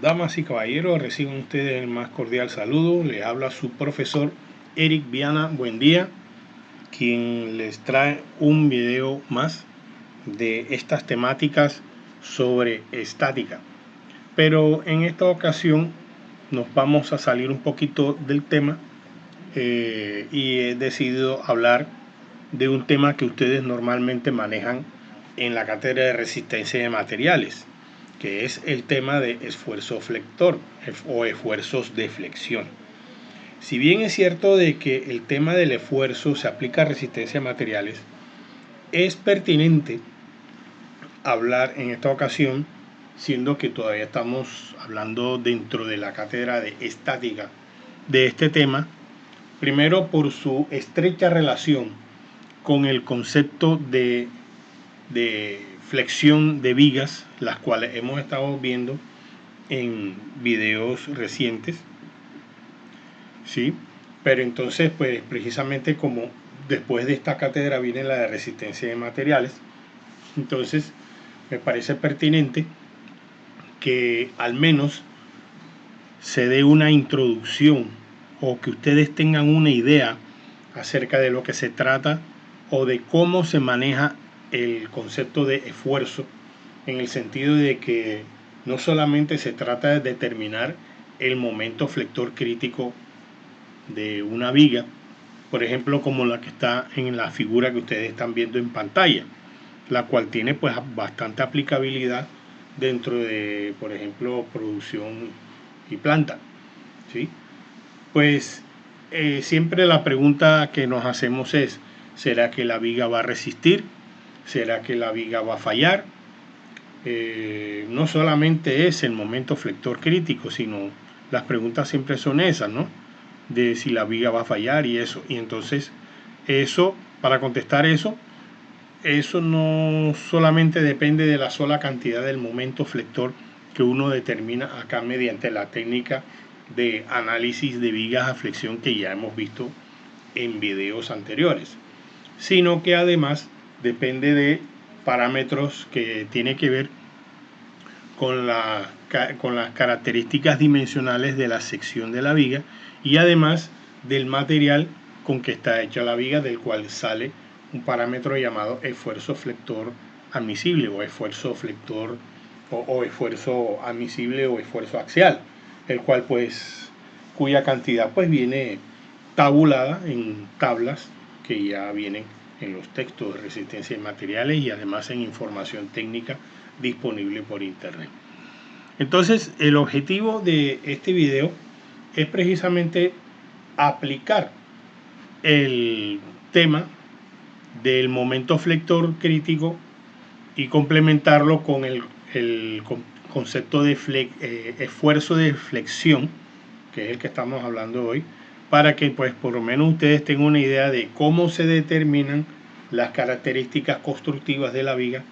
Damas y caballeros, reciban ustedes el más cordial saludo. Les habla su profesor Eric Viana. Buen día, quien les trae un video más de estas temáticas sobre estática. Pero en esta ocasión nos vamos a salir un poquito del tema y he decidido hablar de un tema que ustedes normalmente manejan en la cátedra de resistencia de materiales, que es el tema de esfuerzo flector o esfuerzos de flexión. Si bien es cierto de que el tema del esfuerzo se aplica a resistencia de materiales, es pertinente hablar en esta ocasión, siendo que todavía estamos hablando dentro de la cátedra de estática, de este tema, primero por su estrecha relación con el concepto de flexión de vigas, las cuales hemos estado viendo en videos recientes, ¿sí? Pero entonces, pues precisamente como después de esta cátedra viene la de resistencia de materiales, entonces me parece pertinente que al menos se dé una introducción o que ustedes tengan una idea acerca de lo que se trata o de cómo se maneja el concepto de esfuerzo, en el sentido de que no solamente se trata de determinar el momento flector crítico de una viga, por ejemplo como la que está en la figura que ustedes están viendo en pantalla, la cual tiene pues bastante aplicabilidad dentro de, por ejemplo, producción y planta, ¿sí? Pues siempre la pregunta que nos hacemos es, ¿será que la viga va a resistir? ¿Será que la viga va a fallar? No solamente es el momento flector crítico, sino las preguntas siempre son esas, ¿no? De si la viga va a fallar y eso. Y entonces, eso, para contestar eso no solamente depende de la sola cantidad del momento flector que uno determina acá mediante la técnica de análisis de vigas a flexión que ya hemos visto en videos anteriores, sino que además depende de parámetros que tiene que ver con las características dimensionales de la sección de la viga y además del material con que está hecha la viga, del cual sale un parámetro llamado esfuerzo flector admisible o esfuerzo flector o esfuerzo admisible o esfuerzo axial, el cual pues cuya cantidad pues viene tabulada en tablas que ya vienen en los textos de resistencia de materiales y además en información técnica disponible por internet. Entonces el objetivo de este video es precisamente aplicar el tema del momento flector crítico y complementarlo con el concepto de esfuerzo de flexión, que es el que estamos hablando hoy, para que pues por lo menos ustedes tengan una idea de cómo se determinan las características constructivas de la viga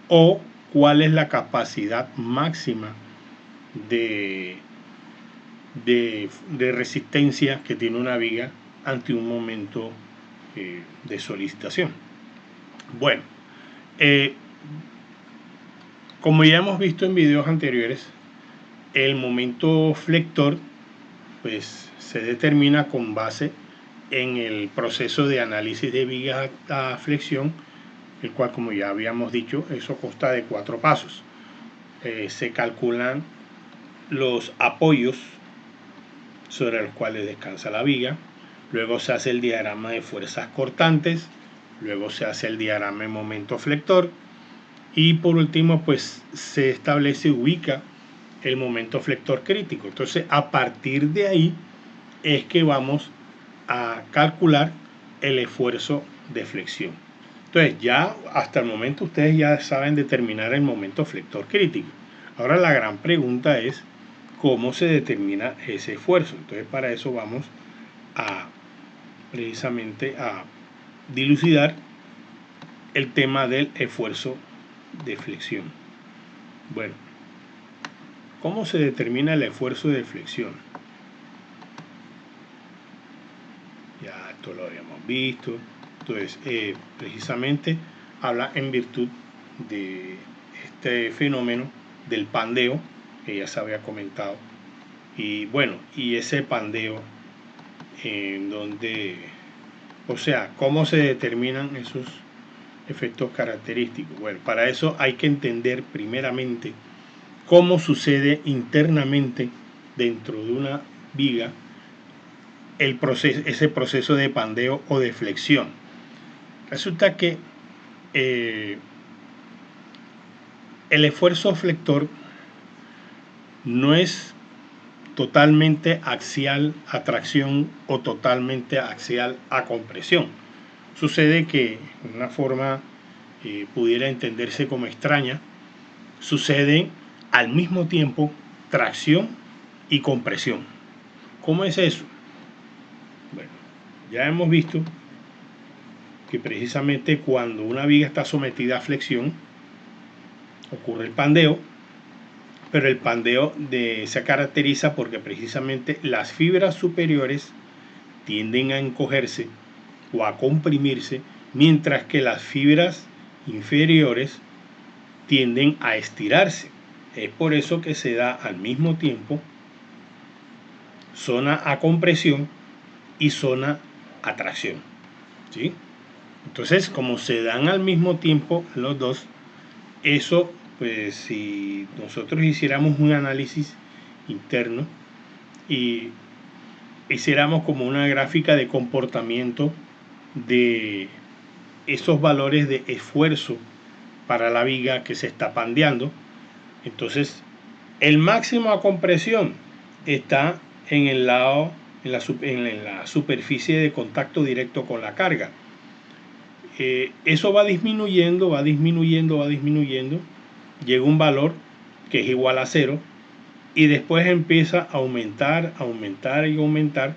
o cuál es la capacidad máxima de resistencia que tiene una viga ante un momento de solicitación. Bueno, como ya hemos visto en videos anteriores, el momento flector pues se determina con base en el proceso de análisis de vigas a flexión, el cual, como ya habíamos dicho, eso consta de 4 pasos. Se calculan los apoyos sobre los cuales descansa la viga, luego se hace el diagrama de fuerzas cortantes, luego se hace el diagrama de momento flector y por último pues se establece, ubica el momento flector crítico. Entonces a partir de ahí es que vamos a calcular el esfuerzo de flexión. Entonces ya hasta el momento ustedes ya saben determinar el momento flector crítico. Ahora la gran pregunta es cómo se determina ese esfuerzo. Entonces para eso vamos a precisamente a dilucidar el tema del esfuerzo de flexión. Bueno, ¿cómo se determina el esfuerzo de flexión? Ya esto lo habíamos visto. Entonces precisamente habla en virtud de este fenómeno del pandeo, que ya se había comentado. Y bueno, y ese pandeo en donde, o sea, cómo se determinan esos efectos característicos. Bueno, para eso hay que entender primeramente cómo sucede internamente dentro de una viga ese proceso de pandeo o de flexión. Resulta que el esfuerzo flector no es totalmente axial a tracción o totalmente axial a compresión. Sucede que de una forma pudiera entenderse como extraña, sucede al mismo tiempo tracción y compresión. ¿Cómo es eso? Bueno, ya hemos visto que precisamente cuando una viga está sometida a flexión ocurre el pandeo, pero el pandeo se caracteriza porque precisamente las fibras superiores tienden a encogerse o a comprimirse, mientras que las fibras inferiores tienden a estirarse. Es por eso que se da al mismo tiempo zona a compresión y zona a tracción, ¿sí? Entonces, como se dan al mismo tiempo los dos, eso, pues si nosotros hiciéramos un análisis interno y hiciéramos como una gráfica de comportamiento de esos valores de esfuerzo para la viga que se está pandeando, entonces el máximo a compresión está en el lado, en la superficie de contacto directo con la carga. Eso va disminuyendo, va disminuyendo, va disminuyendo, llega un valor que es igual a 0 y después empieza a aumentar, aumentar y aumentar,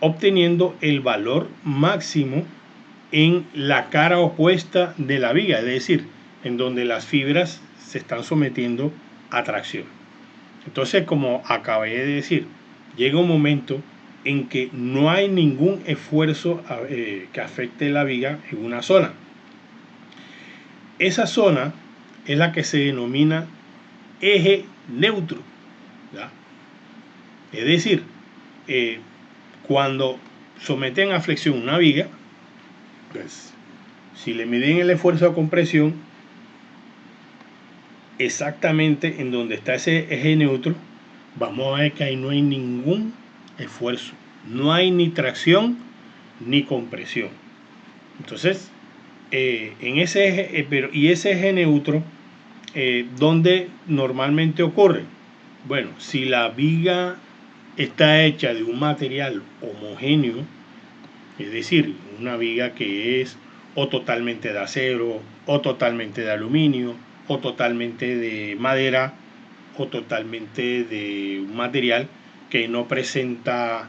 obteniendo el valor máximo en la cara opuesta de la viga, es decir, en donde las fibras se están sometiendo a tracción. Entonces, como acabé de decir, llega un momento en que no hay ningún esfuerzo que afecte la viga en una zona. Esa zona es la que se denomina eje neutro, ¿ya? Es decir, cuando someten a flexión una viga, pues, si le miden el esfuerzo de compresión exactamente en donde está ese eje neutro, vamos a ver que ahí no hay ningún esfuerzo, no hay ni tracción ni compresión. Entonces, en ese eje, y ese eje neutro, ¿dónde normalmente ocurre? Bueno, si la viga está hecha de un material homogéneo, es decir, una viga que es o totalmente de acero, o totalmente de aluminio, o totalmente de madera, o totalmente de un material que no presenta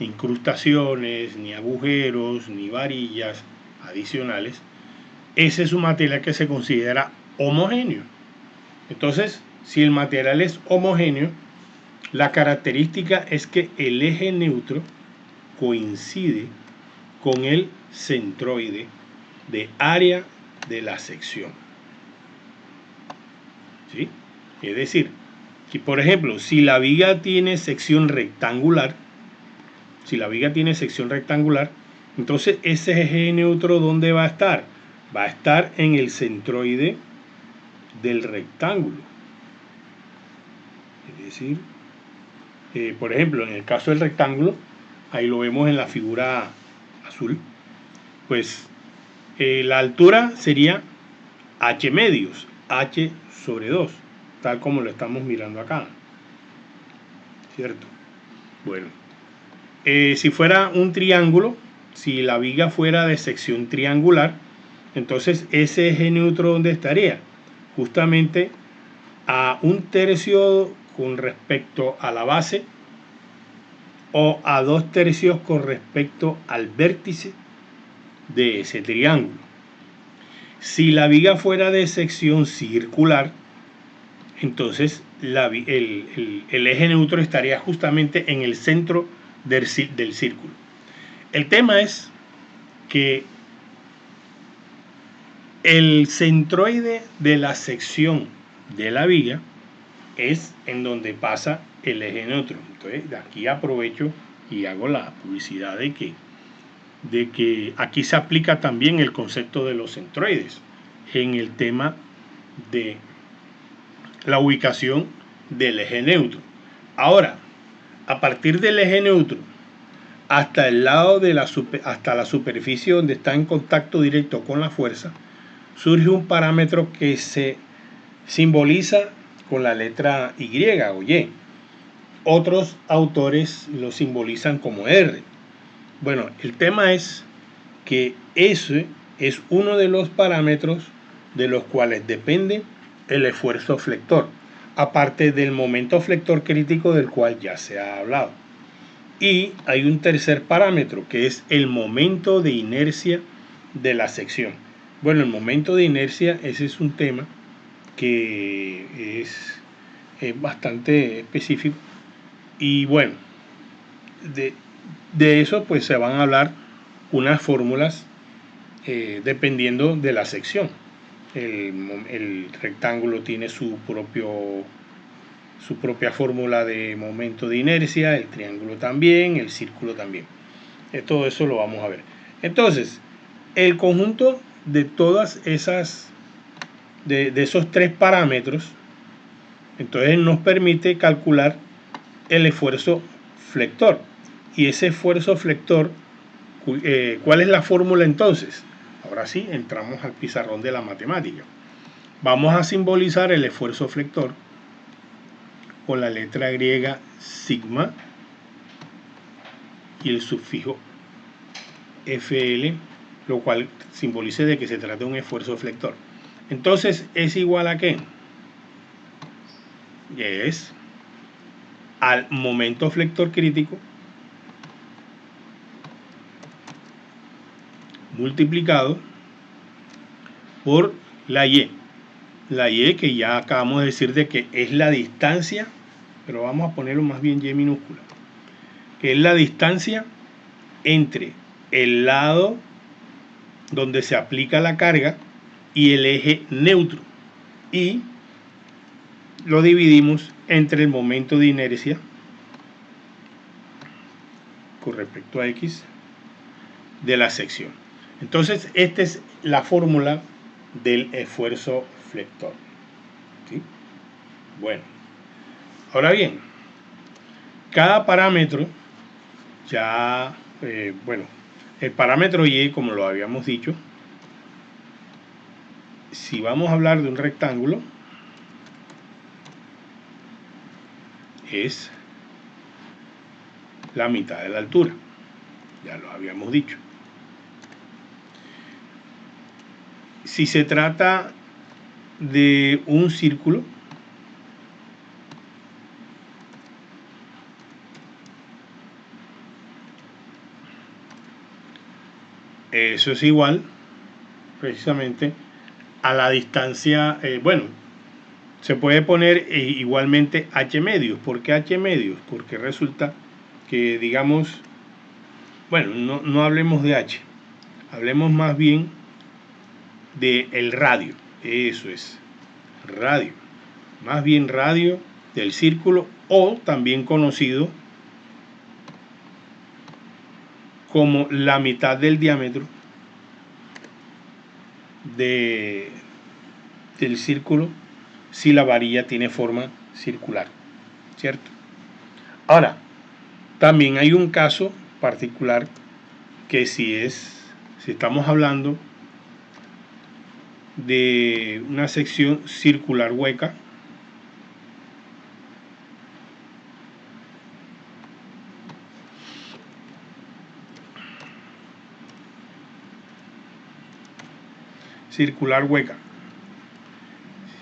incrustaciones, ni agujeros, ni varillas adicionales, ese es un material que se considera homogéneo. Entonces, si el material es homogéneo, la característica es que el eje neutro coincide con el centroide de área de la sección, ¿sí? Es decir, que por ejemplo, si la viga tiene sección rectangular, entonces ese eje neutro, ¿dónde va a estar? Va a estar en el centroide del rectángulo. Es decir, por ejemplo, en el caso del rectángulo, ahí lo vemos en la figura azul, pues la altura sería h medios, h sobre 2, tal como lo estamos mirando acá, ¿cierto? Bueno, si fuera un triángulo, si la viga fuera de sección triangular, entonces ese eje neutro, ¿dónde estaría? Justamente a 1/3 con respecto a la base o a 2/3 con respecto al vértice de ese triángulo. Si la viga fuera de sección circular, entonces el eje neutro estaría justamente en el centro del círculo. El tema es que el centroide de la sección de la viga es en donde pasa el eje neutro. Entonces, de aquí aprovecho y hago la publicidad de que aquí se aplica también el concepto de los centroides en el tema de la ubicación del eje neutro. Ahora, a partir del eje neutro hasta el lado de hasta la superficie donde está en contacto directo con la fuerza, surge un parámetro que se simboliza con la letra Y o Y. Otros autores lo simbolizan como R. Bueno, el tema es que ese es uno de los parámetros de los cuales depende el esfuerzo flector, aparte del momento flector crítico del cual ya se ha hablado. Y hay un tercer parámetro que es el momento de inercia de la sección. Bueno, el momento de inercia, ese es un tema que es bastante específico. Y bueno, de eso pues se van a hablar unas fórmulas dependiendo de la sección. El rectángulo tiene su propia fórmula de momento de inercia, el triángulo también, el círculo también. Todo eso lo vamos a ver. Entonces, el conjunto de todas esas, de esos tres parámetros, entonces nos permite calcular el esfuerzo flector. Y ese esfuerzo flector, ¿cuál es la fórmula entonces? Ahora sí, entramos al pizarrón de la matemática. Vamos a simbolizar el esfuerzo flector con la letra griega sigma y el sufijo FL, lo cual simboliza de que se trata de un esfuerzo flector. Entonces, ¿es igual a qué? Es al momento flector crítico multiplicado por la Y. La Y que ya acabamos de decir de que es la distancia, pero vamos a ponerlo más bien Y minúscula, que es la distancia entre el lado donde se aplica la carga y el eje neutro, y lo dividimos entre el momento de inercia con respecto a X de la sección. Entonces, esta es la fórmula del esfuerzo flector. ¿Sí? Bueno, ahora bien, cada parámetro ya, bueno, el parámetro Y, como lo habíamos dicho, si vamos a hablar de un rectángulo, es la mitad de la altura. Ya lo habíamos dicho. Si se trata de un círculo, eso es igual precisamente a la distancia, bueno, se puede poner igualmente h medios. ¿Por qué h medios? Porque resulta que, digamos, bueno, no hablemos de h, hablemos más bien de el radio. Eso es, radio, más bien radio del círculo, o también conocido como la mitad del diámetro del círculo si la varilla tiene forma circular, ¿cierto? Ahora, también hay un caso particular que si estamos hablando de una sección circular hueca,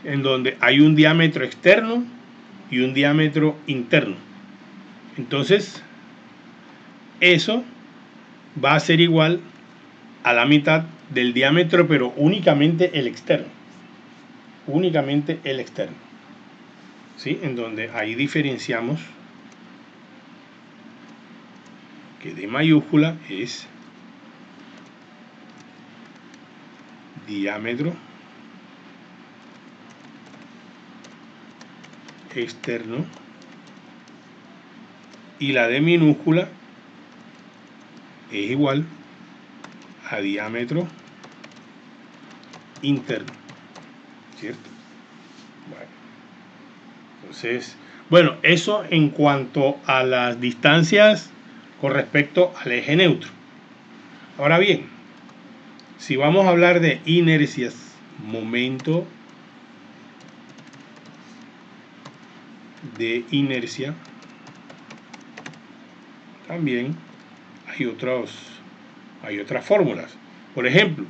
en donde hay un diámetro externo y un diámetro interno. Entonces, eso va a ser igual a la mitad del diámetro, pero únicamente el externo. Únicamente el externo. ¿Sí? En donde ahí diferenciamos que D mayúscula es diámetro externo y la D minúscula es igual a diámetro interno, ¿cierto? Bueno, entonces, bueno, eso en cuanto a las distancias con respecto al eje neutro. Ahora bien, si vamos a hablar de inercias, momento de inercia, también hay otras fórmulas. Por ejemplo,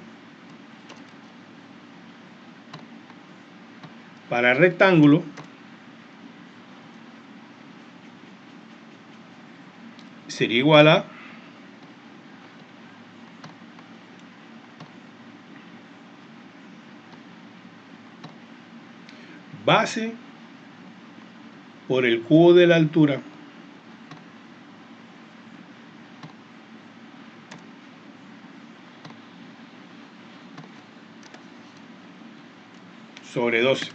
para el rectángulo sería igual a base por el cubo de la altura sobre 12.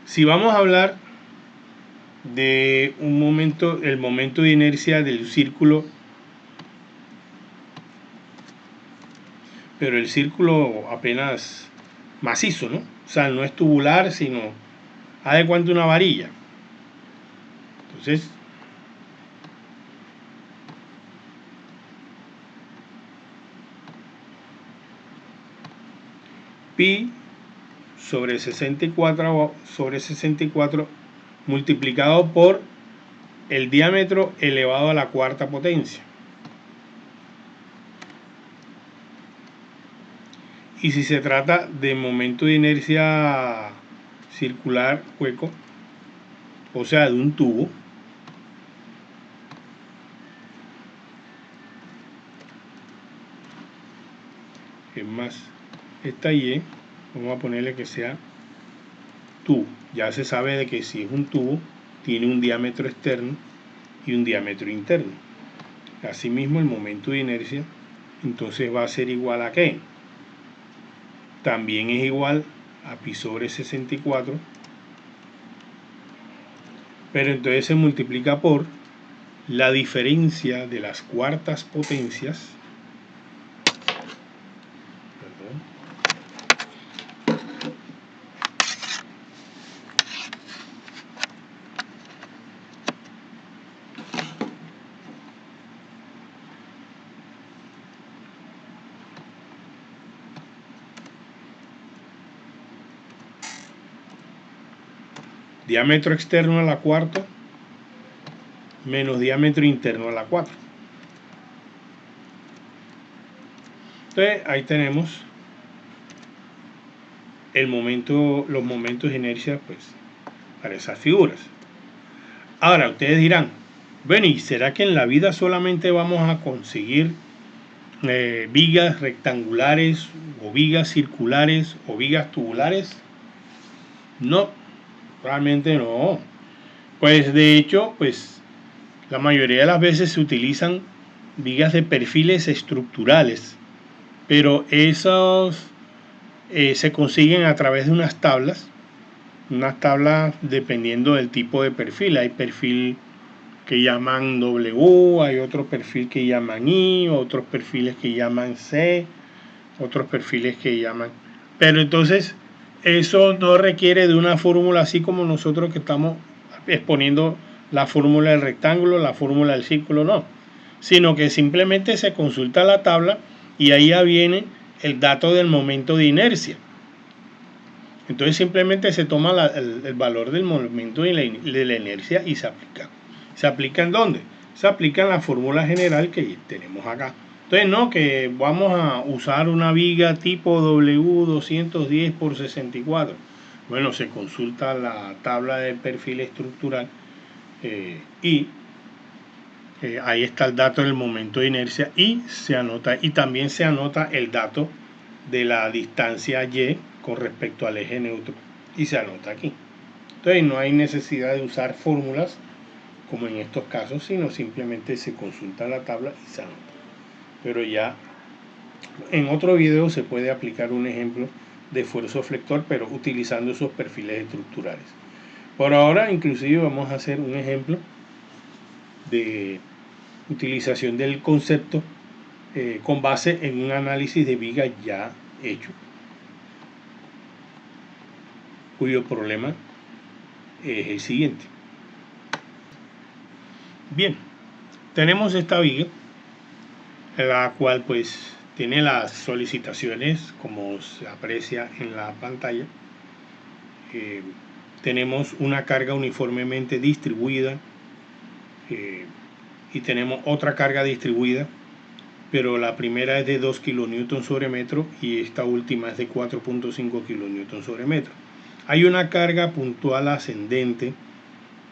Si vamos a hablar de un momento, el momento de inercia del círculo, pero el círculo apenas macizo, ¿no? O sea, no es tubular, sino, haz de cuenta, una varilla. Entonces, pi sobre 64 multiplicado por el diámetro elevado a la cuarta potencia. Y si se trata de momento de inercia circular hueco, o sea, de un tubo, es más, esta Y, vamos a ponerle que sea tubo. Ya se sabe de que si es un tubo, tiene un diámetro externo y un diámetro interno. Asimismo, el momento de inercia, entonces va a ser igual a ¿qué? También es igual a pi sobre 64, pero entonces se multiplica por la diferencia de las cuartas potencias, diámetro externo a la cuarta menos diámetro interno a la 4. Entonces ahí tenemos los momentos de inercia, pues, para esas figuras. Ahora ustedes dirán, bueno, ¿y será que en la vida solamente vamos a conseguir vigas rectangulares o vigas circulares o vigas tubulares? No, realmente no. Pues de hecho, pues la mayoría de las veces se utilizan vigas de perfiles estructurales, pero esos se consiguen a través de unas tablas dependiendo del tipo de perfil. Hay perfil que llaman W, hay otro perfil que llaman I, otros perfiles que llaman C, otros perfiles que llaman... Pero entonces eso no requiere de una fórmula así como nosotros que estamos exponiendo la fórmula del rectángulo, la fórmula del círculo, no, sino que simplemente se consulta la tabla y ahí ya viene el dato del momento de inercia. Entonces simplemente se toma el valor del momento de la inercia y se aplica. ¿Se aplica en dónde? Se aplica en la fórmula general que tenemos acá. Entonces no, que vamos a usar una viga tipo W210 por 64. Bueno, se consulta la tabla de perfil estructural y ahí está el dato del momento de inercia y se anota, y también se anota el dato de la distancia Y con respecto al eje neutro y se anota aquí. Entonces no hay necesidad de usar fórmulas como en estos casos, sino simplemente se consulta la tabla y se anota. Pero ya en otro video se puede aplicar un ejemplo de esfuerzo flector, pero utilizando esos perfiles estructurales. Por ahora, inclusive, vamos a hacer un ejemplo de utilización del concepto con base en un análisis de viga ya hecho, cuyo problema es el siguiente. Bien, tenemos esta viga, la cual pues tiene las solicitaciones como se aprecia en la pantalla. Tenemos una carga uniformemente distribuida y tenemos otra carga distribuida, pero la primera es de 2 kN sobre metro y esta última es de 4.5 kN sobre metro. Hay una carga puntual ascendente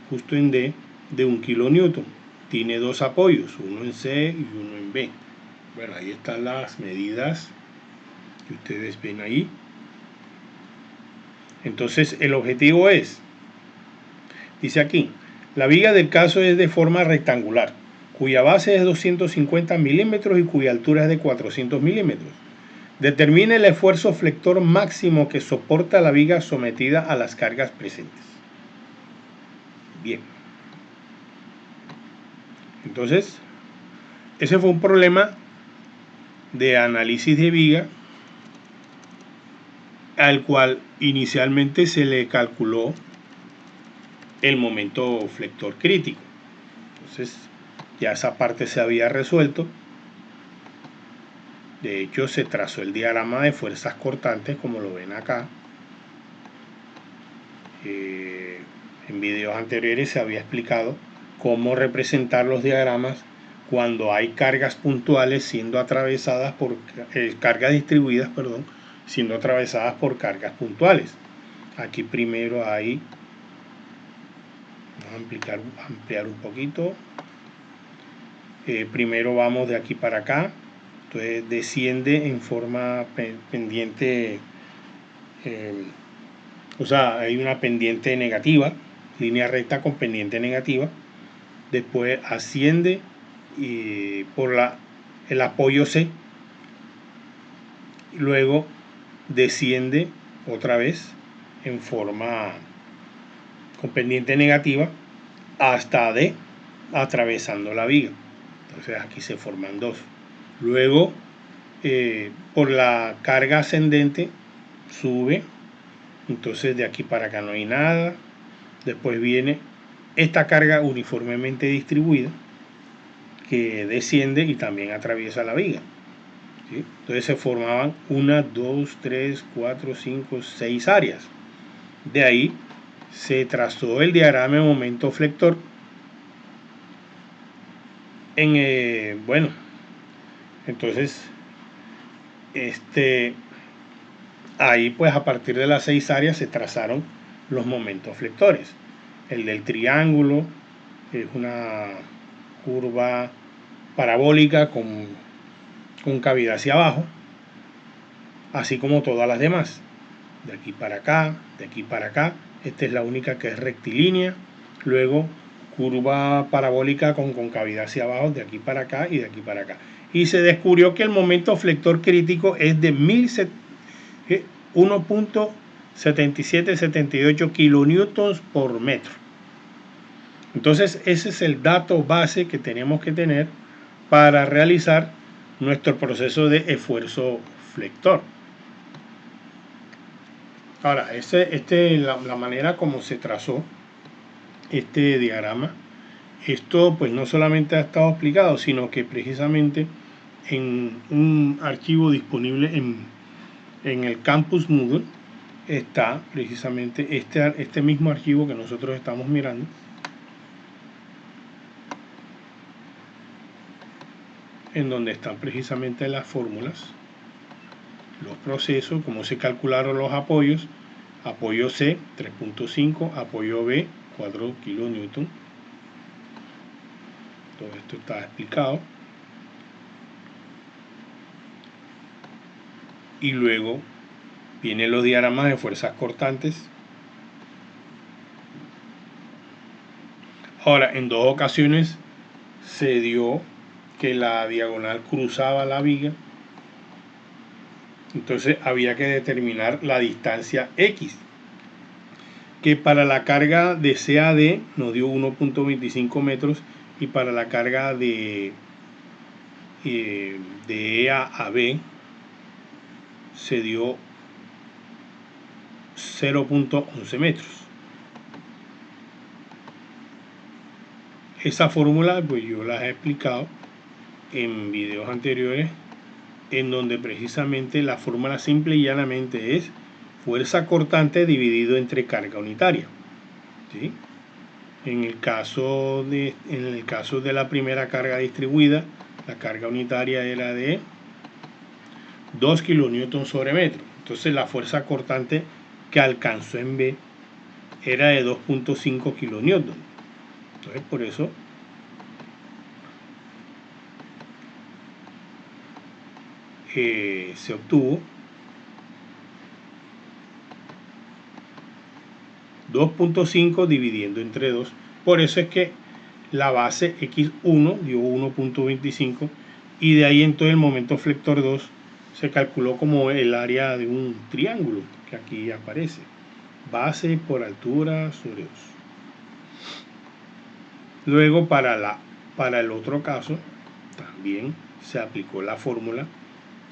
justo en D de 1 kN. Tiene dos apoyos, uno en C y uno en B. Bueno, ahí están las medidas que ustedes ven ahí. Entonces el objetivo es, dice aquí, la viga del caso es de forma rectangular, cuya base es 250 milímetros y cuya altura es de 400 milímetros. Determine el esfuerzo flector máximo que soporta la viga sometida a las cargas presentes. Bien. Entonces, ese fue un problema de análisis de viga al cual inicialmente se le calculó el momento flector crítico. Entonces, ya esa parte se había resuelto. De hecho, se trazó el diagrama de fuerzas cortantes, como lo ven acá. En videos anteriores se había explicado cómo representar los diagramas cuando hay cargas puntuales siendo atravesadas por cargas distribuidas, siendo atravesadas por cargas puntuales. Aquí primero hay, vamos a ampliar un poquito. Primero vamos de aquí para acá, entonces desciende en forma pendiente, o sea, hay una pendiente negativa, línea recta con pendiente negativa. Después asciende por el apoyo C, y luego desciende otra vez en forma con pendiente negativa hasta D, atravesando la viga. Entonces aquí se forman dos. Luego por la carga ascendente sube, entonces de aquí para acá no hay nada. Después viene esta carga uniformemente distribuida que desciende y también atraviesa la viga, ¿sí? Entonces se formaban 1, 2, 3, 4, 5, 6 áreas. De ahí se trazó el diagrama de momento flector. Bueno, entonces ahí pues a partir de las 6 áreas se trazaron los momentos flectores. El del triángulo es una curva parabólica con cavidad hacia abajo, así como todas las demás, de aquí para acá, de aquí para acá. Esta es la única que es rectilínea. Luego curva parabólica con concavidad hacia abajo, de aquí para acá y de aquí para acá. Y se descubrió que el momento flector crítico es de 1.7778 kilonewtons por metro. Entonces ese es el dato base que tenemos que tener para realizar nuestro proceso de esfuerzo flector. Ahora, la manera como se trazó este diagrama, esto pues no solamente ha estado explicado, sino que precisamente en un archivo disponible en el Campus Moodle está precisamente este mismo archivo que nosotros estamos mirando, en donde están precisamente las fórmulas, los procesos, cómo se calcularon los apoyos. Apoyo C 3.5, apoyo B 4 kN. Todo esto está explicado. Y luego vienen los diagramas de fuerzas cortantes. Ahora, en dos ocasiones se dio que la diagonal cruzaba la viga Entonces había que determinar la distancia X, que para la carga de CAD nos dio 1.25 metros y para la carga de EA a B se dio 0.11 metros. Esa fórmula pues yo la he explicado en videos anteriores, en donde precisamente la fórmula simple y llanamente es fuerza cortante dividido entre carga unitaria, ¿sí? En el caso de la primera carga distribuida, la carga unitaria era de 2 kN sobre metro. Entonces la fuerza cortante que alcanzó en B era de 2.5 kN. Entonces por eso se obtuvo 2.5 dividiendo entre 2. Por eso es que la base X1 dio 1.25 y de ahí entonces el momento flector 2 se calculó como el área de un triángulo que aquí aparece. Base por altura sobre 2. Luego para el otro caso también se aplicó la fórmula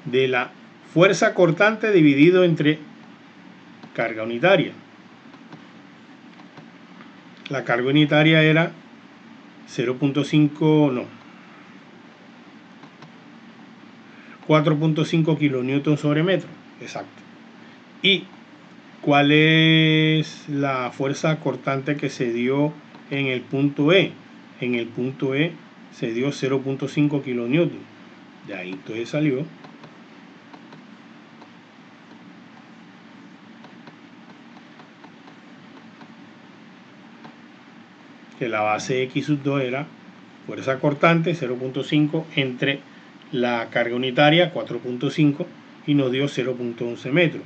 de la fuerza cortante dividido entre carga unitaria. La carga unitaria era 4.5 kN sobre metro, exacto. ¿Y cuál es la fuerza cortante que se dio en el punto E? En el punto E se dio 0.5 kN. De ahí entonces salió que la base X2 era fuerza cortante 0.5 entre la carga unitaria 4.5 y nos dio 0.11 metros.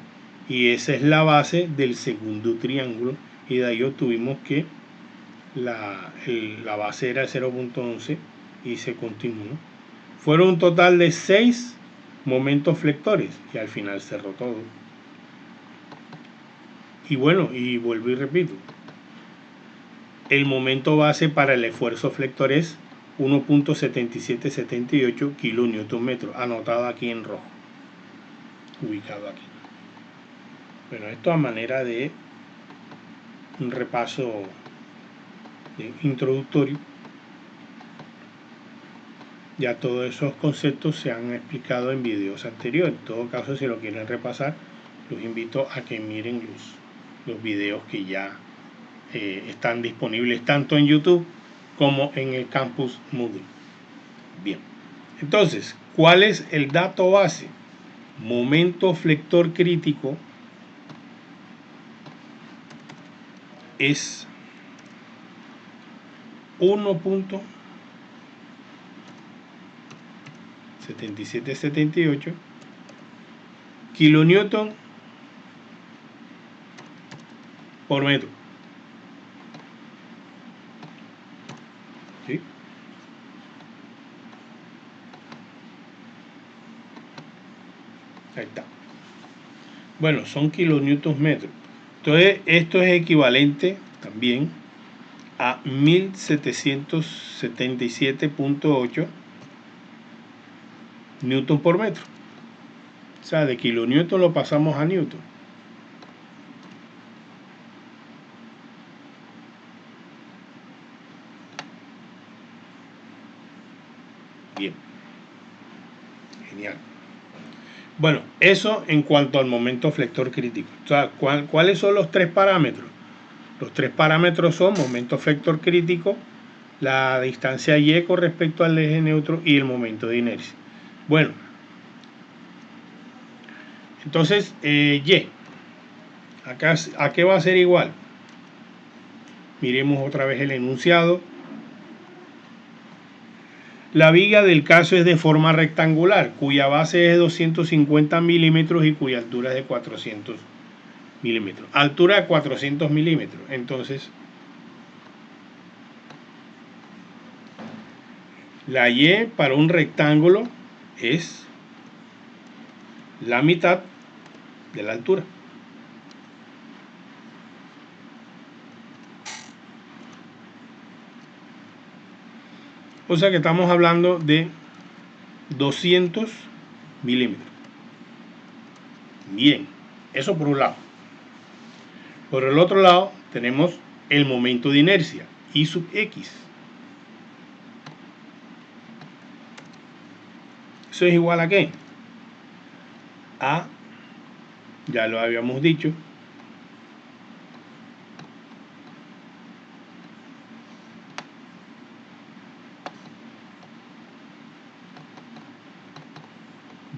Y esa es la base del segundo triángulo y de ahí obtuvimos que la base era 0.11 y se continuó. Fueron un total de 6 momentos flectores y al final cerró todo. Y bueno, y vuelvo y repito, el momento base para el esfuerzo flector es 1.7778 kN, anotado aquí en rojo, ubicado aquí. Bueno, esto a manera de un repaso introductorio. Ya todos esos conceptos se han explicado en videos anteriores. En todo caso, si lo quieren repasar, los invito a que miren los videos que ya están disponibles tanto en YouTube como en el campus Moodle. Bien, entonces, ¿cuál es el dato base? Momento flector crítico es 1.7778 kilonewton por metro. ¿Sí? Ahí está. Bueno, son kilonewtons metros. Entonces, esto es equivalente también a 1777.8 newton por metro. O sea, de kilonewton lo pasamos a newton. Bien. Genial. Bueno, eso en cuanto al momento flector crítico. O sea, ¿cuáles son los 3 parámetros? Los 3 parámetros son momento flector crítico, la distancia y con respecto al eje neutro y el momento de inercia. Bueno, entonces Y, acá, ¿a qué va a ser igual? Miremos otra vez el enunciado. La viga del caso es de forma rectangular, cuya base es de 250 milímetros y cuya altura es de 400 milímetros. Altura de 400 milímetros. Entonces, la Y para un rectángulo es la mitad de la altura. O sea que estamos hablando de 200 milímetros. Bien, eso por un lado. Por el otro lado tenemos el momento de inercia, I sub X. ¿Eso es igual a qué? A, ya lo habíamos dicho,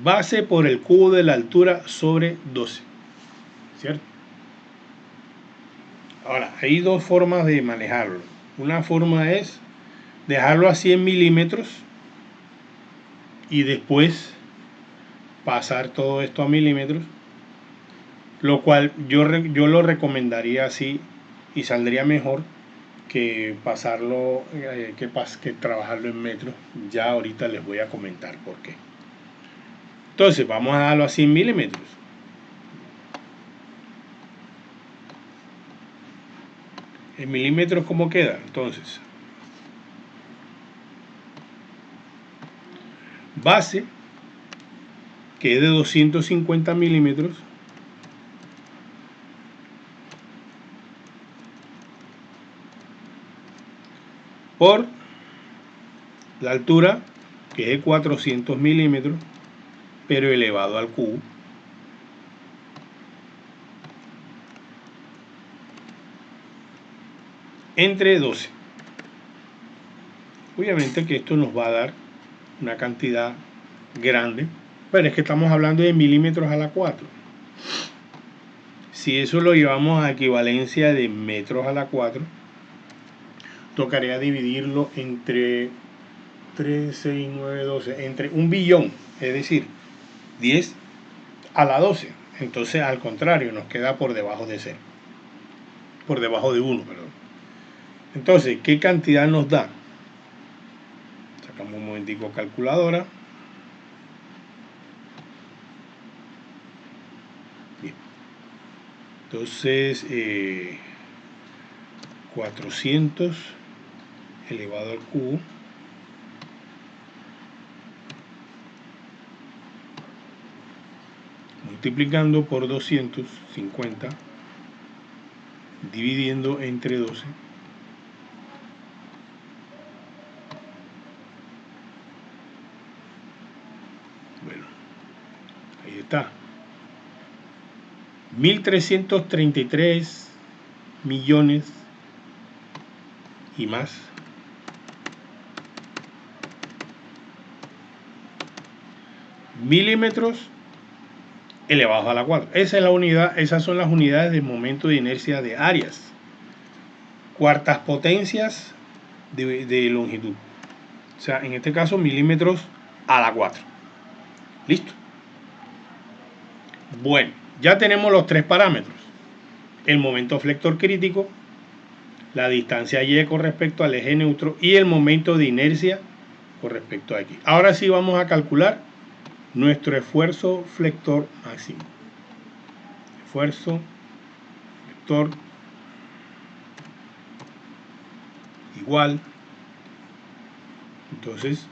base por el cubo de la altura sobre 12, ¿cierto? Ahora, hay dos formas de manejarlo. Una forma es dejarlo a 100 milímetros y después pasar todo esto a milímetros, lo cual yo lo recomendaría así y saldría mejor que pasarlo, que trabajarlo en metros. Ya ahorita les voy a comentar por qué. Entonces vamos a darlo a 100 milímetros. En milímetros, ¿cómo queda? Entonces, base, que es de 250 milímetros, por la altura, que es de 400 milímetros, pero elevado al cubo, entre 12. Obviamente que esto nos va a dar una cantidad grande, pero es que estamos hablando de milímetros a la 4. Si eso lo llevamos a equivalencia de metros a la 4, tocaría dividirlo entre 3, 6, 9, 12, entre 1 billón, es decir, 10 a la 12. Entonces, al contrario, nos queda por debajo de 0. Por debajo de 1, perdón. Entonces, ¿qué cantidad nos da? Sacamos un momentico calculadora. Bien. Entonces, 400 elevado al cubo multiplicando por 250 dividiendo entre 12. Bueno, ahí está. 1.333 millones y más milímetros elevados a la 4. Esa es la unidad, esas son las unidades de momento de inercia de áreas. Cuartas potencias de longitud. O sea, en este caso, milímetros a la 4. Listo. Bueno, ya tenemos los tres parámetros. El momento flector crítico, la distancia y con respecto al eje neutro y el momento de inercia con respecto a X. Ahora sí vamos a calcular nuestro esfuerzo flector máximo. Esfuerzo flector igual. Entonces,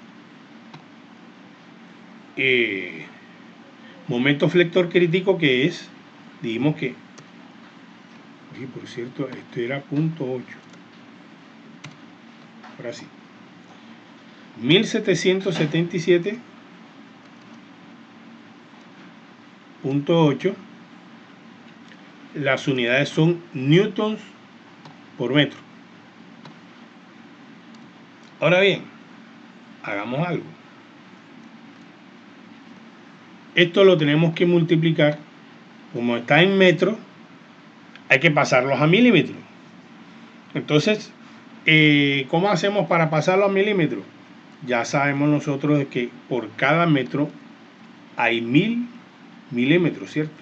momento flector crítico, que es, dijimos que, y por cierto, esto era 0.8. Ahora sí. 1777.8. Las unidades son newtons por metro. Ahora bien, hagamos algo. Esto lo tenemos que multiplicar, como está en metros, hay que pasarlos a milímetros. Entonces, ¿cómo hacemos para pasarlo a milímetros? Ya sabemos nosotros de que por cada metro hay 1000 milímetros, ¿cierto?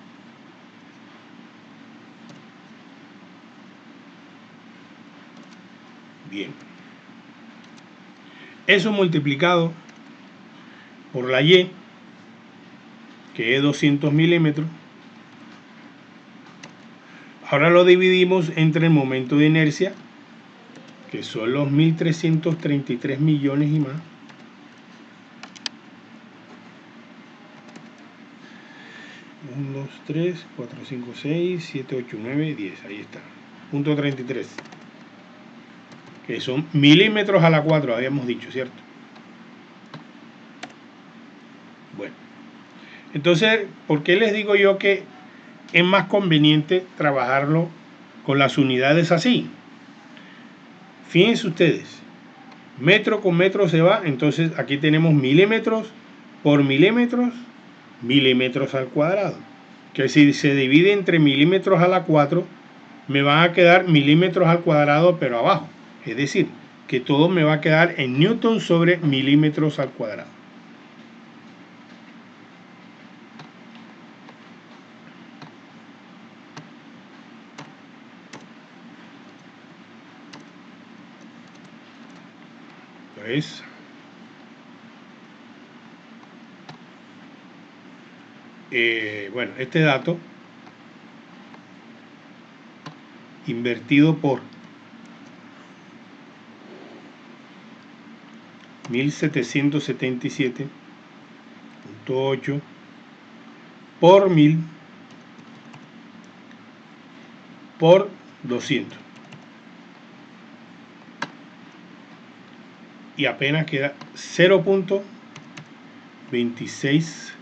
Bien. Eso multiplicado por la Y que es 200 milímetros. Ahora lo dividimos entre el momento de inercia, que son los 1.333 millones y más. 1, 2, 3, 4, 5, 6, 7, 8, 9, 10. Ahí está. Punto 33. Que son milímetros a la 4, habíamos dicho, ¿cierto? Bueno. Entonces, ¿por qué les digo yo que es más conveniente trabajarlo con las unidades así? Fíjense ustedes. Metro con metro se va. Entonces, aquí tenemos milímetros por milímetros. Milímetros al cuadrado, que si se divide entre milímetros a la 4 me van a quedar milímetros al cuadrado pero abajo, es decir, que todo me va a quedar en newton sobre milímetros al cuadrado. Entonces, bueno, este dato invertido por 1777.8 por 1000 por 200 y apenas queda 0.267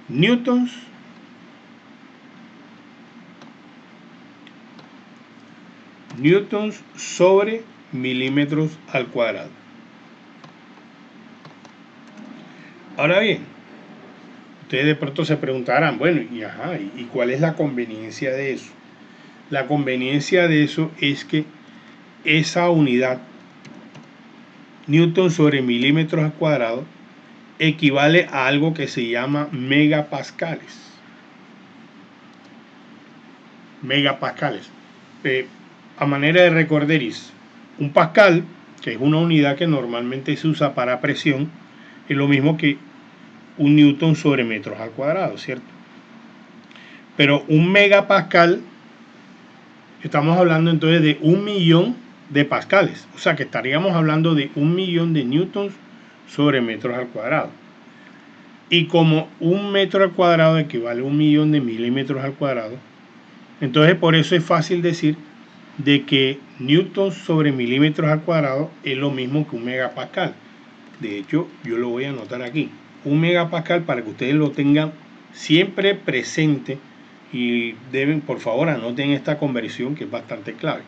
newtons sobre milímetros al cuadrado. Ahora bien, ustedes de pronto se preguntarán, bueno, ¿y cuál es la conveniencia de eso? La conveniencia de eso es que esa unidad, newton sobre milímetros al cuadrado, equivale a algo que se llama megapascales. Megapascales. A manera de recorderis, un pascal, que es una unidad que normalmente se usa para presión, es lo mismo que un newton sobre metros al cuadrado, ¿cierto? Pero un megapascal, estamos hablando entonces de 1.000.000 de pascales, o sea que estaríamos hablando de 1.000.000 de newtons sobre metros al cuadrado. Y como un metro al cuadrado equivale a 1.000.000 de milímetros al cuadrado, entonces por eso es fácil decir de que newtons sobre milímetros al cuadrado es lo mismo que un megapascal. De hecho, yo lo voy a anotar aquí. Un megapascal, para que ustedes lo tengan siempre presente, y deben, por favor, anoten esta conversión que es bastante clave.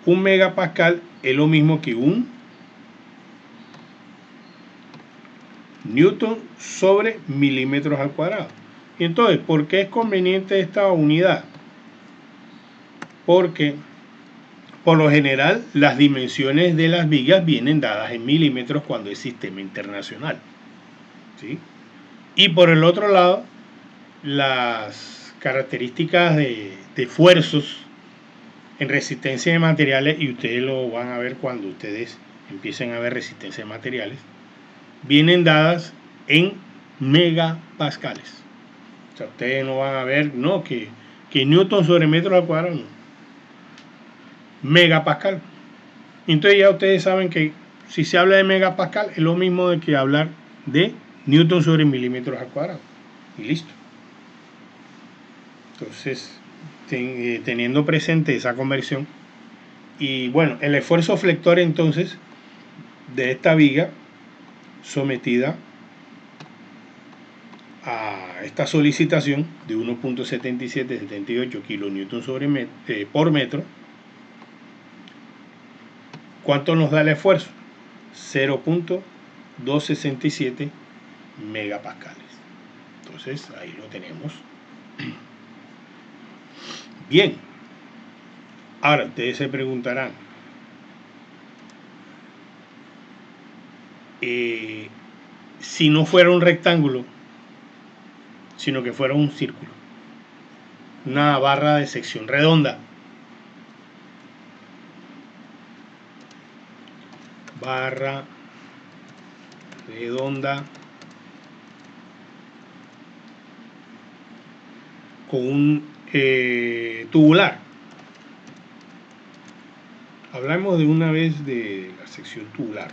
Un megapascal es lo mismo que un newton sobre milímetros al cuadrado. Y entonces, ¿por qué es conveniente esta unidad? Porque por lo general las dimensiones de las vigas vienen dadas en milímetros cuando es sistema internacional, ¿sí? Y por el otro lado, las características de esfuerzos en resistencia de materiales, y ustedes lo van a ver cuando ustedes empiecen a ver resistencia de materiales, vienen dadas en megapascales. O sea, ustedes no van a ver, no, que newton sobre metro al cuadrado, no. Megapascal. Entonces ya ustedes saben que si se habla de megapascal es lo mismo de que hablar de newton sobre milímetros al cuadrado. Y listo. Entonces, teniendo presente esa conversión, y bueno, el esfuerzo flector entonces de esta viga sometida a esta solicitación de 1.7778 kilonewton por metro, ¿cuánto nos da el esfuerzo? 0.267 megapascales. Entonces ahí lo tenemos. Bien, ahora ustedes se preguntarán, si no fuera un rectángulo, sino que fuera un círculo, una barra de sección redonda, barra redonda con un tubular. Hablamos de una vez de la sección tubular.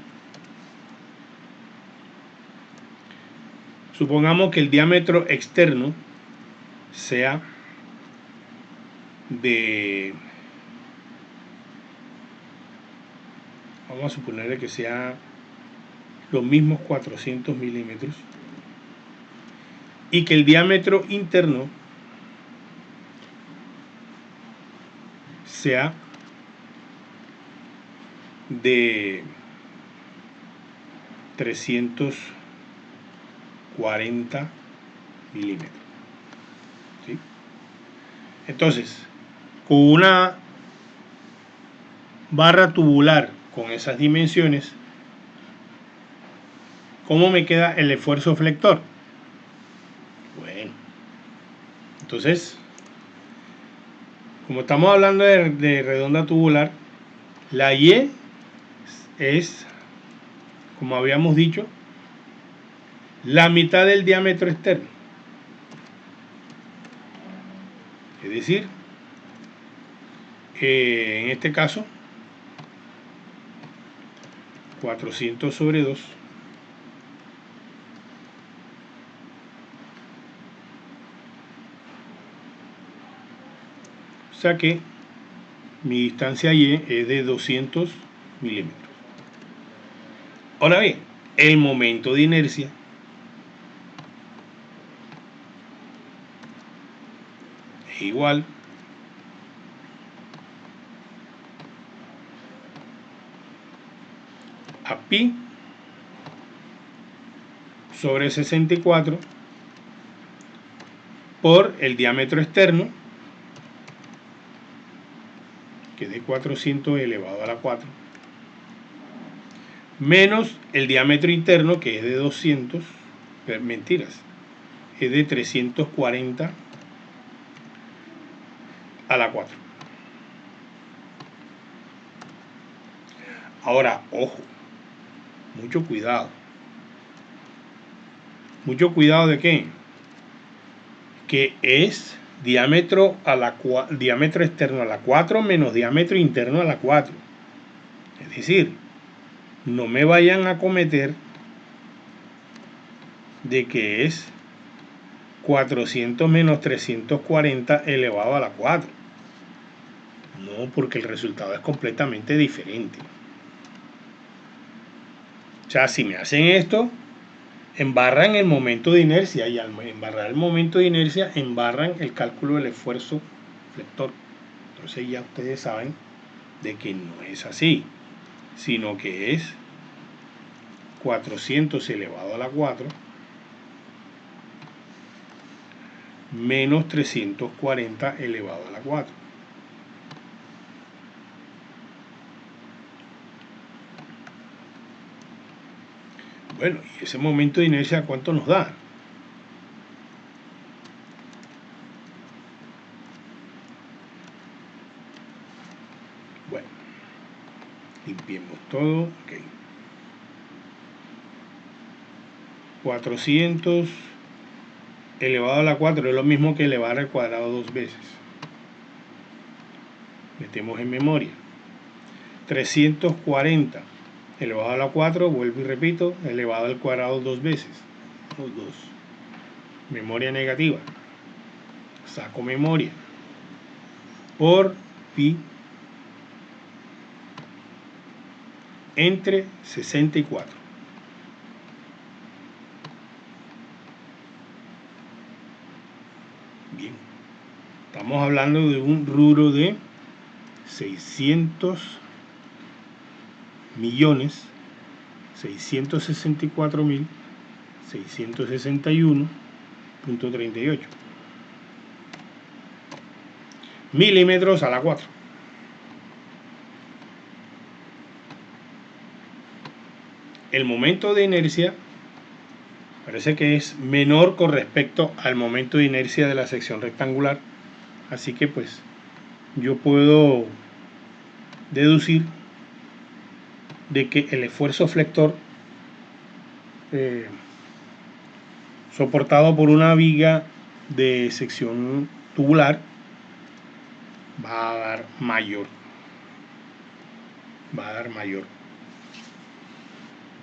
Supongamos que el diámetro externo sea de, vamos a suponer que sea los mismos 400 milímetros y que el diámetro interno sea de 340 milímetros, ¿sí? Entonces, con una barra tubular con esas dimensiones, ¿cómo me queda el esfuerzo flector? Bueno, entonces, como estamos hablando de redonda tubular, la Y es, como habíamos dicho, la mitad del diámetro externo. Es decir, en este caso, 400 sobre 2 o sea que mi distancia Y es de 200 milímetros. Ahora bien, el momento de inercia es igual a pi sobre 64 por el diámetro externo, que es de 400 elevado a la 4, menos el diámetro interno, que es de 200, mentiras, es de 340 a la 4. Ahora, ojo, mucho cuidado. ¿Mucho cuidado de qué? Que es diámetro externo a la 4 menos diámetro interno a la 4. Es decir, no me vayan a cometer de que es 400 menos 340 elevado a la 4. No, porque el resultado es completamente diferente. O sea, si me hacen esto, embarran el momento de inercia, y al embarrar el momento de inercia, embarran el cálculo del esfuerzo flector. Entonces ya ustedes saben de que no es así, sino que es 400 elevado a la 4 menos 340 elevado a la 4. Bueno, y ese momento de inercia, ¿cuánto nos da? Bueno, limpiemos todo. Okay. 400 elevado a la 4 es lo mismo que elevar al cuadrado 2 veces. Metemos en memoria. 340 elevado a la 4, vuelvo y repito, elevado al cuadrado 2 veces. Los dos. Memoria negativa. Saco memoria. Por pi entre 64. Bien. Estamos hablando de un rubro de 600 millones 664.661.38 milímetros a la 4. El momento de inercia parece que es menor con respecto al momento de inercia de la sección rectangular, así que pues yo puedo deducir de que el esfuerzo flector soportado por una viga de sección tubular, va a dar mayor.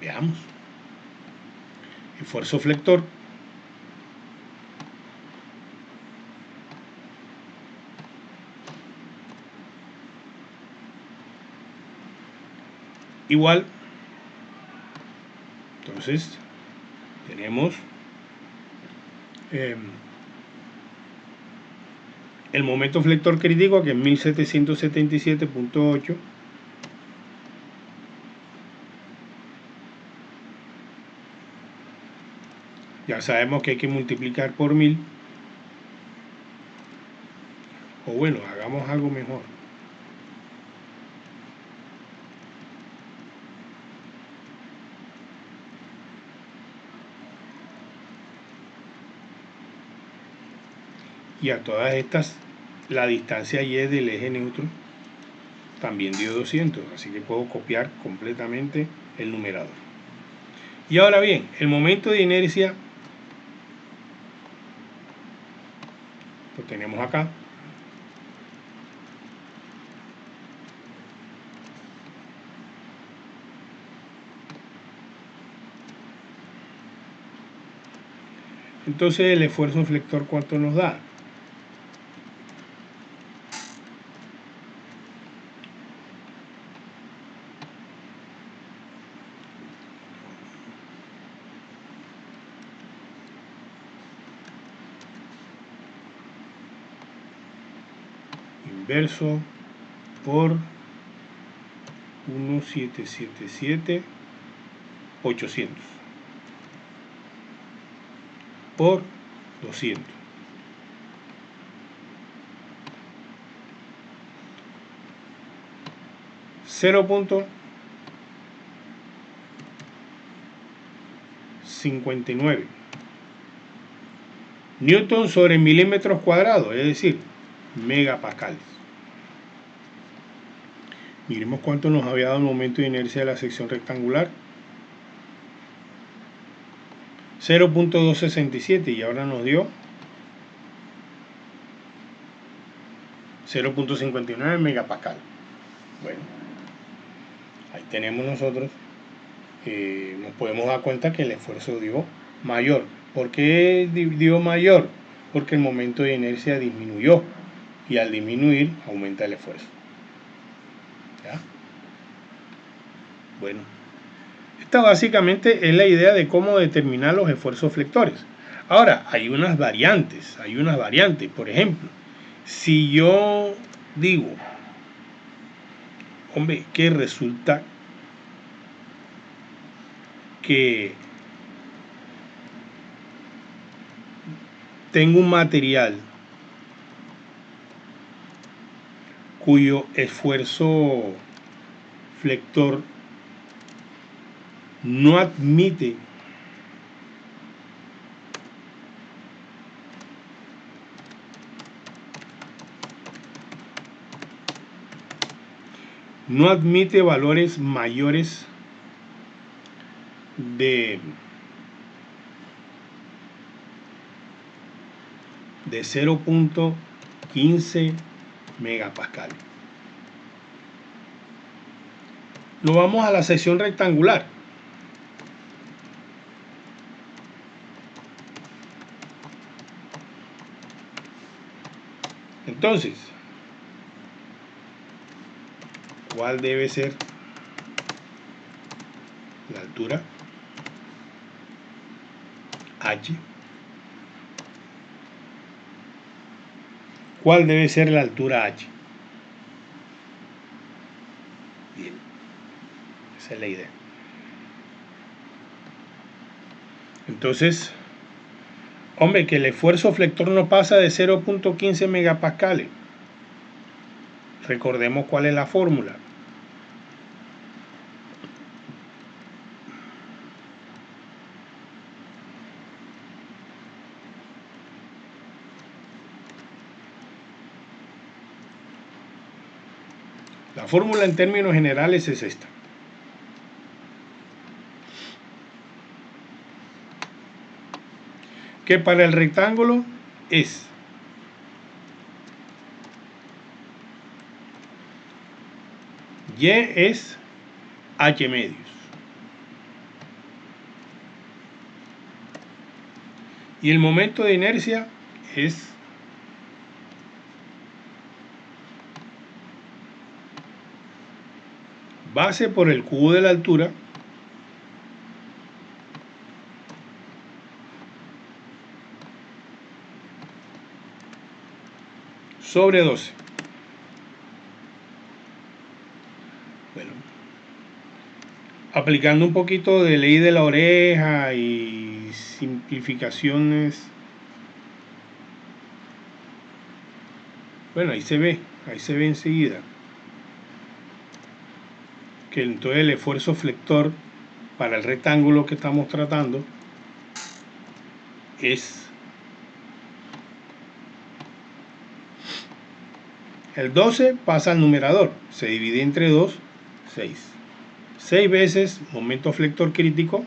Veamos. Esfuerzo flector. Igual. Entonces tenemos el momento flector crítico, que es 1777.8. Ya sabemos que hay que multiplicar por 1000. O bueno, hagamos algo mejor. Y a todas estas, la distancia y del eje neutro también dio 200, así que puedo copiar completamente el numerador. Y ahora bien, el momento de inercia lo tenemos acá. Entonces el esfuerzo flector, ¿cuánto nos da? Inverso por 1777.800 por 200. .59 newton sobre milímetros cuadrados, es decir, megapascales. Miremos cuánto nos había dado el momento de inercia de la sección rectangular. 0.267 y ahora nos dio 0.59 megapascal. Bueno, ahí tenemos nosotros, nos podemos dar cuenta que el esfuerzo dio mayor. ¿Por qué dio mayor? Porque el momento de inercia disminuyó y al disminuir aumenta el esfuerzo. ¿Ya? Bueno, esta básicamente es la idea de cómo determinar los esfuerzos flectores. Ahora, hay unas variantes. Por ejemplo, si yo digo, hombre, que resulta que tengo un material cuyo esfuerzo flector no admite valores mayores de 0.15 megapascal. Nos vamos a la sección rectangular. Entonces, ¿cuál debe ser la altura H? ¿Cuál debe ser la altura H? Bien, esa es la idea. Entonces, hombre, que el esfuerzo flector no pasa de 0.15 megapascales. Recordemos cuál es la fórmula. La fórmula en términos generales es esta. que para el rectángulo es Y es H medios. Y el momento de inercia es base por el cubo de la altura sobre 12. Bueno, aplicando un poquito de ley de la oreja y simplificaciones. Bueno, ahí se ve enseguida que entonces el esfuerzo flector para el rectángulo que estamos tratando es el 12 pasa al numerador, se divide entre 2, 6. 6 veces momento flector crítico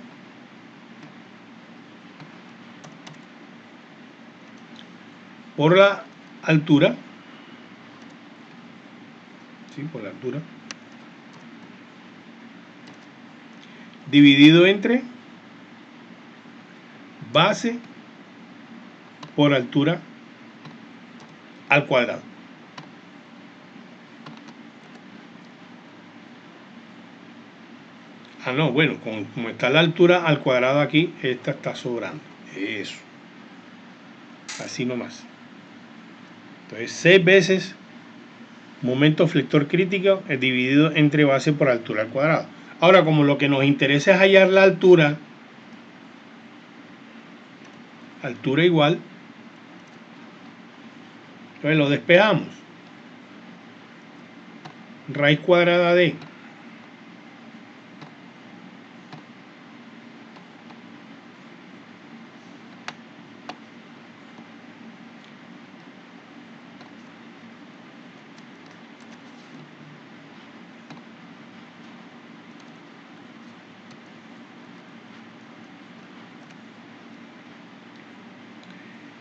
por la altura, ¿sí? Por la altura, dividido entre base por altura al cuadrado. Ah, no, bueno, como está la altura al cuadrado aquí, esta está sobrando. Eso. Así nomás. Entonces, 6 veces momento flector crítico es dividido entre base por altura al cuadrado. Ahora, como lo que nos interesa es hallar la altura igual, entonces lo despejamos. Raíz cuadrada de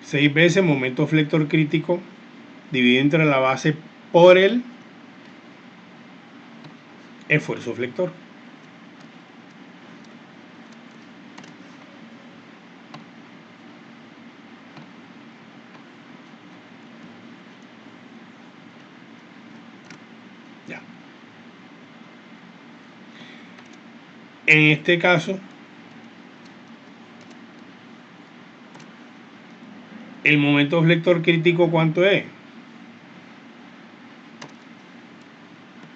6 veces momento flector crítico dividido entre la base por el esfuerzo flector. Ya. En este caso, el momento flector crítico, ¿cuánto es?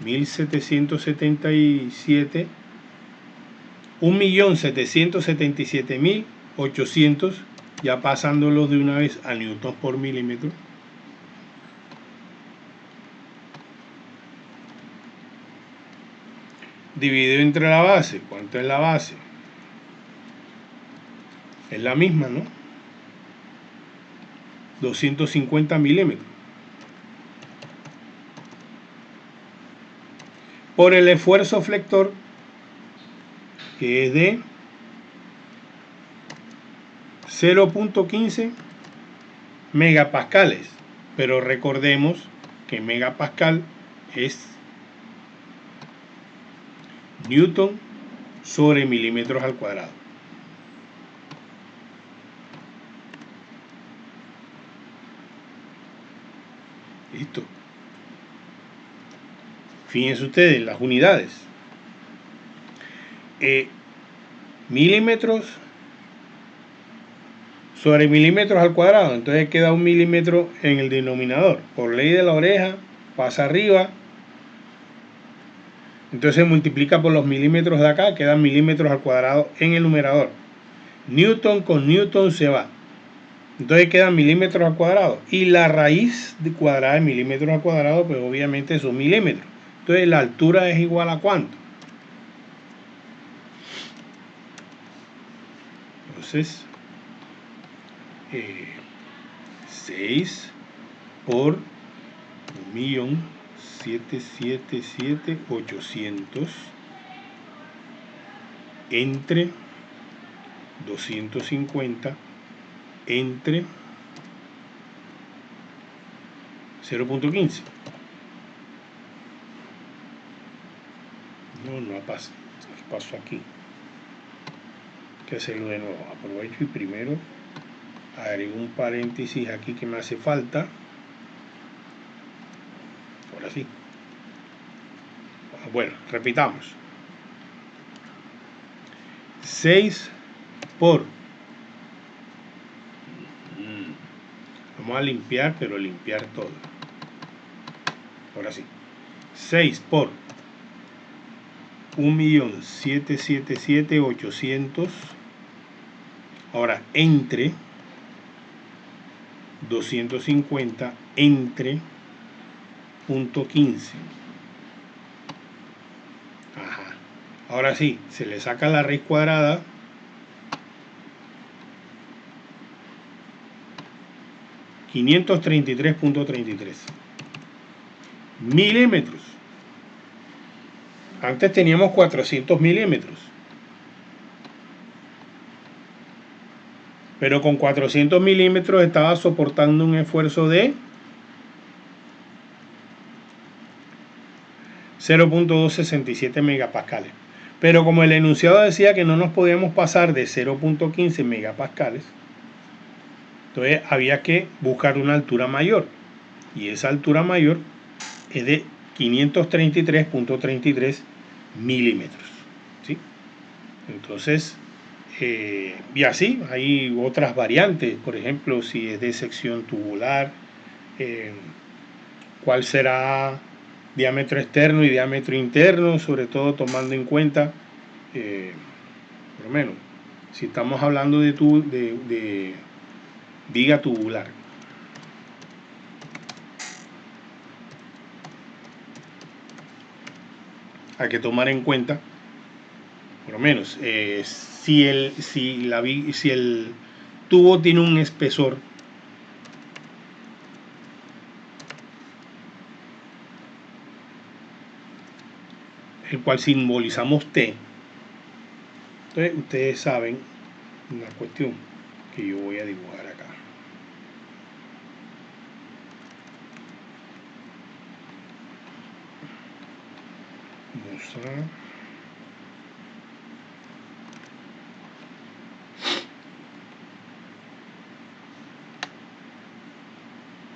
1777, 1.777.800, ya pasándolos de una vez a newton por milímetro. Dividido entre la base. ¿Cuánto es la base? Es la misma, ¿no? 250 milímetros. Por el esfuerzo flector, que es de 0.15 megapascales. Pero recordemos que megapascal es newton sobre milímetros al cuadrado. Listo. Fíjense ustedes las unidades. Milímetros sobre milímetros al cuadrado. Entonces queda 1 milímetro en el denominador. Por ley de la oreja pasa arriba. Entonces multiplica por los milímetros de acá. Quedan milímetros al cuadrado en el numerador. Newton con newton se va. Entonces quedan milímetros al cuadrado. Y la raíz cuadrada de milímetros al cuadrado, pues obviamente son milímetros. Entonces la altura es igual a ¿cuánto? Entonces, 6 por 1.777.800 entre 250 entre 0.15. No pasa. ¿Qué pasó aquí? Hay que hacerlo de nuevo. Aprovecho y primero agrego un paréntesis aquí que me hace falta. Ahora sí. Bueno, repitamos. 6 por... Vamos a limpiar, pero limpiar todo. Ahora sí. 6 por 1.777.800. Ahora, entre 250 entre .15. Ajá. Ahora sí, se le saca la raíz cuadrada. .533 milímetros. Antes teníamos 400 milímetros. Pero con 400 milímetros estaba soportando un esfuerzo de 0.267 megapascales. Pero como el enunciado decía que no nos podíamos pasar de 0.15 megapascales, entonces había que buscar una altura mayor. Y esa altura mayor es de 533.33 milímetros. ¿Sí? Entonces, y así hay otras variantes. Por ejemplo, si es de sección tubular, cuál será diámetro externo y diámetro interno, sobre todo tomando en cuenta, por lo menos, si estamos hablando de viga tubular. Hay que tomar en cuenta, por lo menos, si el tubo tiene un espesor el cual simbolizamos T. Entonces ustedes saben una cuestión que yo voy a dibujar acá. Vamos a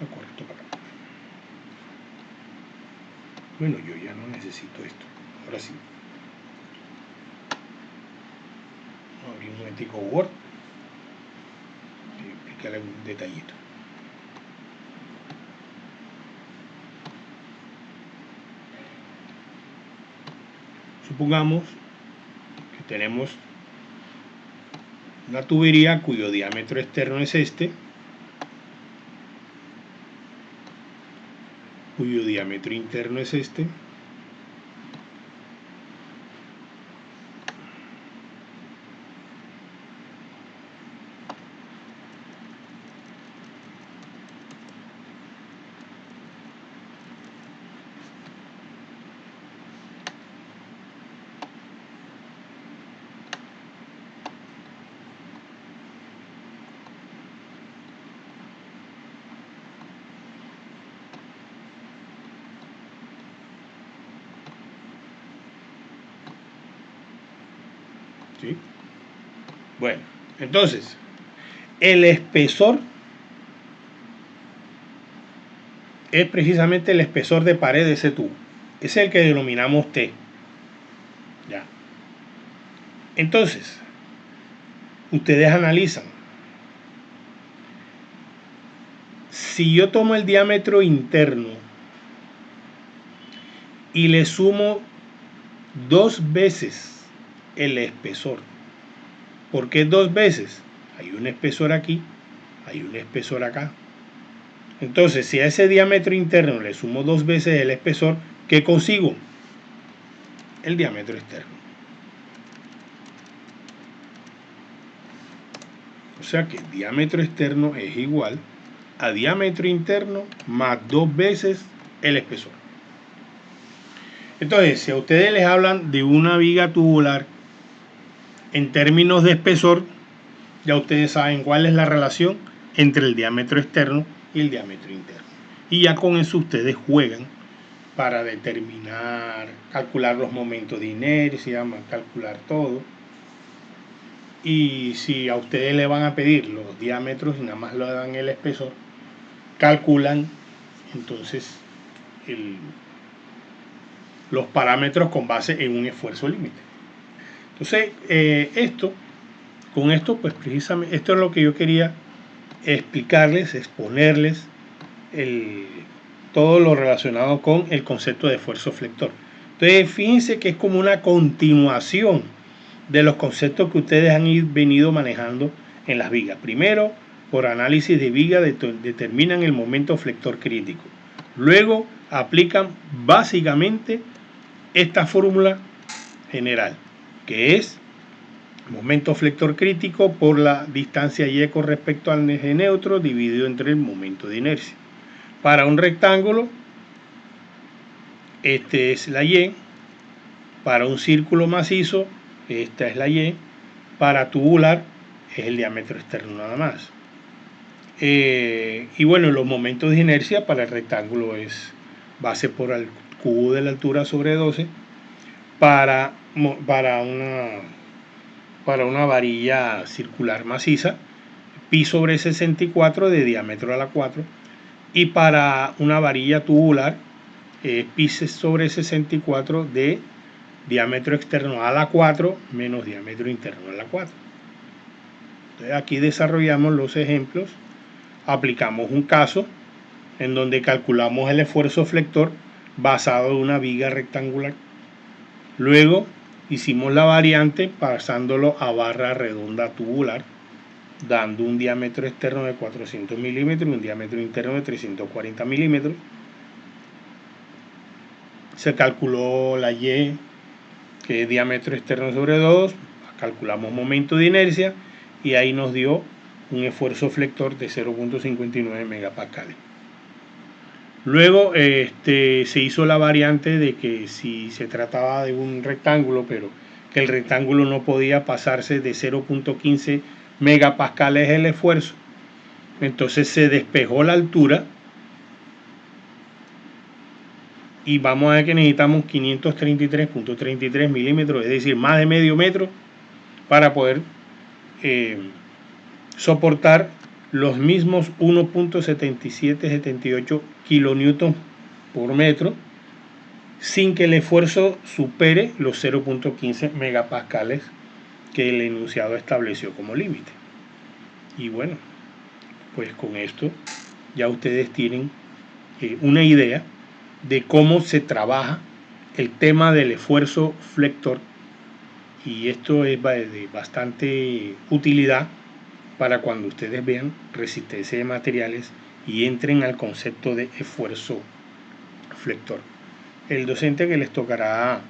correcto para acá. Bueno, yo ya no necesito esto. Ahora sí. Abrí un momentico Word y explicarle un detallito. Supongamos que tenemos una tubería cuyo diámetro externo es este, cuyo diámetro interno es este, ¿sí? Bueno, entonces, el espesor es precisamente el espesor de pared de ese tubo. Es el que denominamos T. Ya. Entonces, ustedes analizan. Si yo tomo el diámetro interno y le sumo 2 veces el espesor, ¿por qué 2 veces? Hay un espesor aquí, hay un espesor acá. Entonces, si a ese diámetro interno le sumo 2 veces el espesor, ¿qué consigo? El diámetro externo. O sea que el diámetro externo es igual a diámetro interno más 2 veces el espesor. Entonces, si a ustedes les hablan de una viga tubular en términos de espesor, ya ustedes saben cuál es la relación entre el diámetro externo y el diámetro interno. Y ya con eso ustedes juegan para determinar, calcular los momentos de inercia, calcular todo. Y si a ustedes le van a pedir los diámetros y nada más le dan el espesor, calculan entonces los parámetros con base en un esfuerzo límite. Entonces, con esto, pues precisamente, esto es lo que yo quería explicarles, exponerles todo lo relacionado con el concepto de esfuerzo flector. Entonces, fíjense que es como una continuación de los conceptos que ustedes han venido manejando en las vigas. Primero, por análisis de viga, determinan el momento flector crítico. Luego, aplican básicamente esta fórmula general, que es momento flector crítico por la distancia y con respecto al eje neutro dividido entre el momento de inercia. Para un rectángulo, este es la Y. Para un círculo macizo, esta es la Y. Para tubular, es el diámetro externo nada más. Y bueno, los momentos de inercia para el rectángulo es base por el cubo de la altura sobre 12. Para una varilla circular maciza, pi sobre 64 de diámetro a la 4. Y para una varilla tubular, pi sobre 64 de diámetro externo a la 4 menos diámetro interno a la 4. Entonces aquí desarrollamos los ejemplos, aplicamos un caso en donde calculamos el esfuerzo flector basado en una viga rectangular. Luego hicimos la variante pasándolo a barra redonda tubular, dando un diámetro externo de 400 milímetros y un diámetro interno de 340 milímetros. Se calculó la Y, que es diámetro externo sobre 2, calculamos momento de inercia y ahí nos dio un esfuerzo flector de 0.59 megapascales. Luego se hizo la variante de que si se trataba de un rectángulo, pero que el rectángulo no podía pasarse de 0.15 megapascales el esfuerzo, entonces se despejó la altura y vamos a ver que necesitamos 533.33 milímetros, es decir, más de medio metro para poder soportar los mismos 1.7778 kilonewtons por metro sin que el esfuerzo supere los 0.15 megapascales que el enunciado estableció como límite. Y bueno, pues con esto ya ustedes tienen una idea de cómo se trabaja el tema del esfuerzo flector, y esto es de bastante utilidad para cuando ustedes vean resistencia de materiales y entren al concepto de esfuerzo flector. El docente que les tocará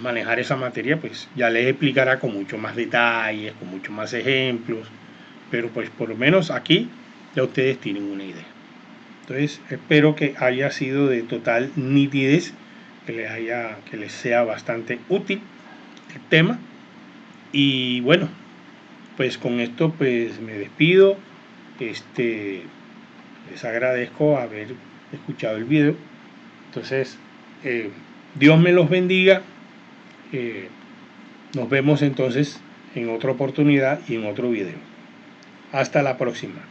manejar esa materia, pues ya les explicará con mucho más detalles, con mucho más ejemplos, pero pues por lo menos aquí ya ustedes tienen una idea. Entonces espero que haya sido de total nitidez, que les sea bastante útil el tema. Y bueno, pues con esto pues me despido. Les agradezco haber escuchado el video. Entonces Dios me los bendiga. Nos vemos entonces en otra oportunidad y en otro video. Hasta la próxima.